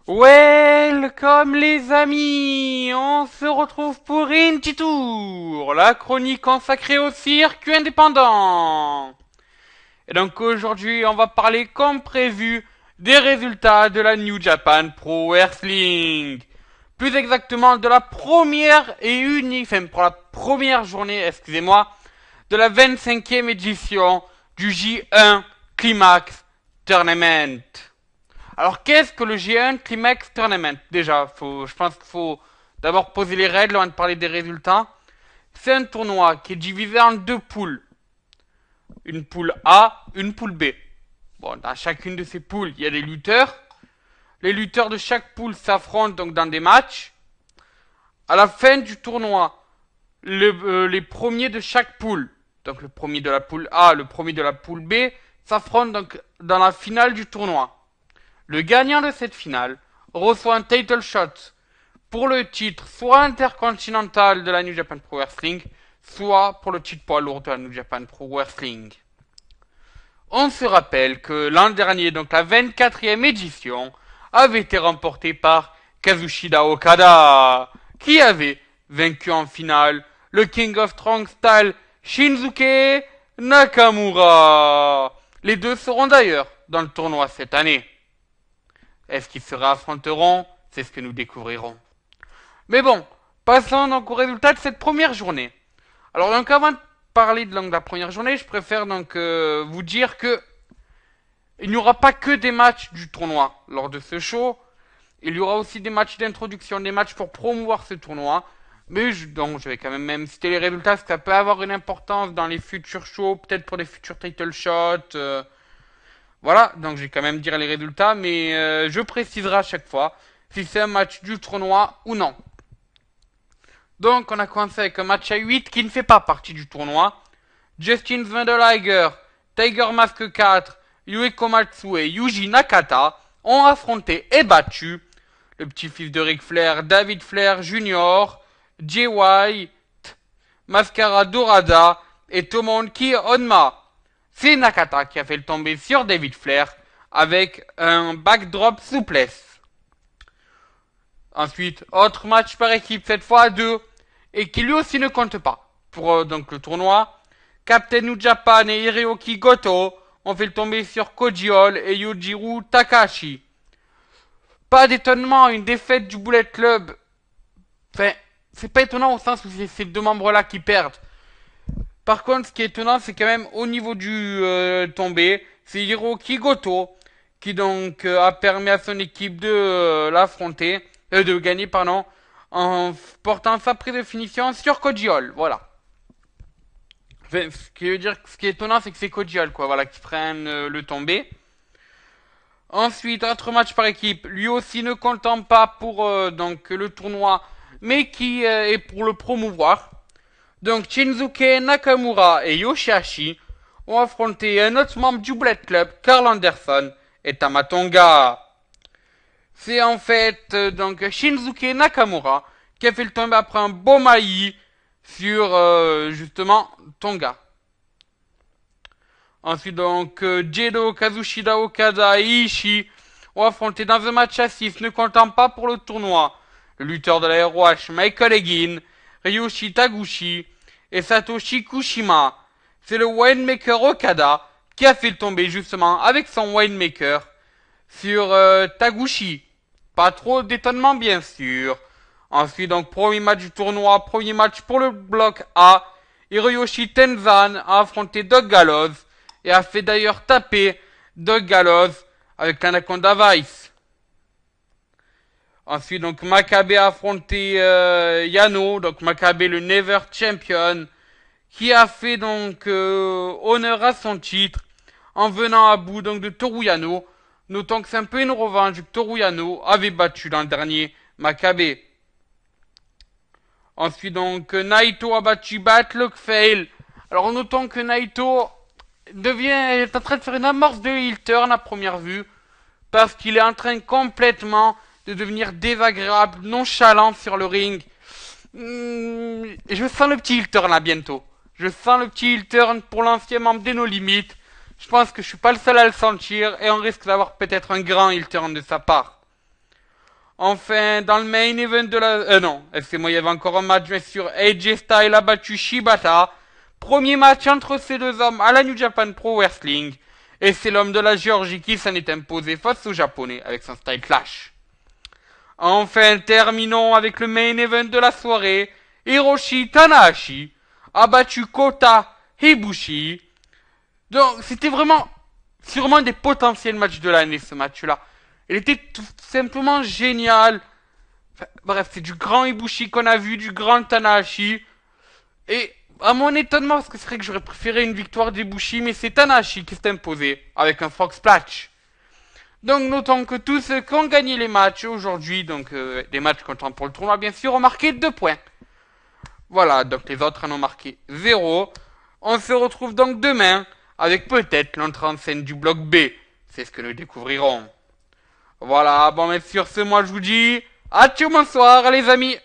Welcome les amis, on se retrouve pour Inti Tour, la chronique consacrée au circuit indépendant. Et donc aujourd'hui on va parler comme prévu des résultats de la New Japan Pro Wrestling. Plus exactement de la première et unique, enfin pour la première journée, excusez-moi, de la 25e édition du J1 Climax Tournament. Alors, qu'est-ce que le G1 Climax Tournament? Déjà, je pense qu'il faut d'abord poser les règles avant de parler des résultats. C'est un tournoi qui est divisé en deux poules. Une poule A, une poule B. Bon, dans chacune de ces poules, il y a des lutteurs. Les lutteurs de chaque poule s'affrontent donc dans des matchs. À la fin du tournoi, les premiers de chaque poule, donc le premier de la poule A, le premier de la poule B, s'affrontent donc dans la finale du tournoi. Le gagnant de cette finale reçoit un title shot pour le titre soit intercontinental de la New Japan Pro Wrestling, soit pour le titre poids lourd de la New Japan Pro Wrestling. On se rappelle que l'an dernier, donc la 24e édition, avait été remportée par Kazushida Okada, qui avait vaincu en finale le King of Strong Style Shinsuke Nakamura. Les deux seront d'ailleurs dans le tournoi cette année. Est-ce qu'ils se réaffronteront? C'est ce que nous découvrirons. Mais bon, passons donc aux résultats de cette première journée. Alors donc avant de parler de la première journée, je préfère donc vous dire que il n'y aura pas que des matchs du tournoi lors de ce show. Il y aura aussi des matchs d'introduction, des matchs pour promouvoir ce tournoi. Mais donc je vais quand même citer les résultats, parce que ça peut avoir une importance dans les futurs shows, peut-être pour des futurs title shots. Voilà, donc je vais quand même dire les résultats, mais je préciserai à chaque fois si c'est un match du tournoi ou non. Donc on a commencé avec un match à 8 qui ne fait pas partie du tournoi. Justin Vanderliger, Tiger Mask 4, Yue Komatsu et Yuji Nakata ont affronté et battu le petit-fils de Ric Flair, David Flair Jr., Jay White, Mascara Dorada et Tomoki Honma. C'est Nakata qui a fait le tomber sur David Flair avec un backdrop souplesse. Ensuite, autre match par équipe, cette fois à 2, et qui lui aussi ne compte pas. Pour donc le tournoi, Captain New Japan et Hiroki Goto ont fait le tomber sur Koji Hall et Yujiro Takahashi. Pas d'étonnement, une défaite du Bullet Club. Enfin, c'est pas étonnant au sens où c'est ces deux membres-là qui perdent. Par contre, ce qui est étonnant, c'est quand même au niveau du tombé, c'est Hiroki Goto qui donc a permis à son équipe de l'affronter, de gagner, pardon, en portant sa prise de finition sur Koji Hall. Voilà. Enfin, ce qui est étonnant, c'est que c'est Koji Hall, quoi, voilà, qui prennent le tombé. Ensuite, autre match par équipe, lui aussi ne comptant pas pour donc le tournoi, mais qui est pour le promouvoir. Donc Shinsuke Nakamura et Yoshihashi ont affronté un autre membre du Bullet Club, Carl Anderson et Tamatonga. C'est en fait donc Shinsuke Nakamura qui a fait le tomber après un beau maï sur justement Tonga. Ensuite donc Jado, Kazushida Okada et Ishii ont affronté dans un match à 6 ne comptant pas pour le tournoi le lutteur de la ROH Michael Egin, Ryushi Taguchi et Satoshi Kushima. C'est le Winemaker Okada qui a fait le tomber justement avec son Winemaker sur Taguchi. Pas trop d'étonnement bien sûr. Ensuite donc premier match du tournoi, premier match pour le bloc A. Hiroyoshi Tenzan a affronté Doug Gallows et a fait d'ailleurs taper Doug Gallows avec l'Anaconda Vice. Ensuite, donc, Makabe a affronté Yano, donc Makabe le Never Champion, qui a fait donc honneur à son titre en venant à bout donc de Toru Yano. Notons que c'est un peu une revanche que Toru Yano avait battu l'an dernier Makabe. Ensuite, donc, Naito a battu Batlock Fail. Alors, notons que Naito est en train de faire une amorce de heel turn à première vue, parce qu'il est en train complètement de devenir désagréable, nonchalant sur le ring. Je sens le petit heel turn là bientôt. Je sens le petit heel turn pour l'ancien membre des No Limit. Je pense que je suis pas le seul à le sentir et on risque d'avoir peut-être un grand heel turn de sa part. Enfin, dans le main event de la... non, excusez-moi, il y avait encore un match, bien sûr. AJ Styles a battu Shibata. Premier match entre ces deux hommes à la New Japan Pro Wrestling. Et c'est l'homme de la Géorgie qui s'en est imposé face au Japonais avec son style clash. Enfin, terminons avec le main event de la soirée. Hiroshi Tanahashi a battu Kota Ibushi. Donc, c'était vraiment, sûrement des potentiels matchs de l'année, ce match-là. Il était tout simplement génial. Enfin, bref, c'est du grand Ibushi qu'on a vu, du grand Tanahashi. Et, à mon étonnement, parce que c'est vrai que j'aurais préféré une victoire d'Ibushi, mais c'est Tanahashi qui s'est imposé, avec un frog splash. Donc, notons que tous ceux qui ont gagné les matchs aujourd'hui, donc des matchs comptant pour le tournoi, bien sûr, ont marqué 2 points. Voilà, donc les autres en ont marqué 0. On se retrouve donc demain avec peut-être l'entrée en scène du bloc B. C'est ce que nous découvrirons. Voilà, bon, mais sur ce, moi je vous dis, adieu, bonsoir les amis.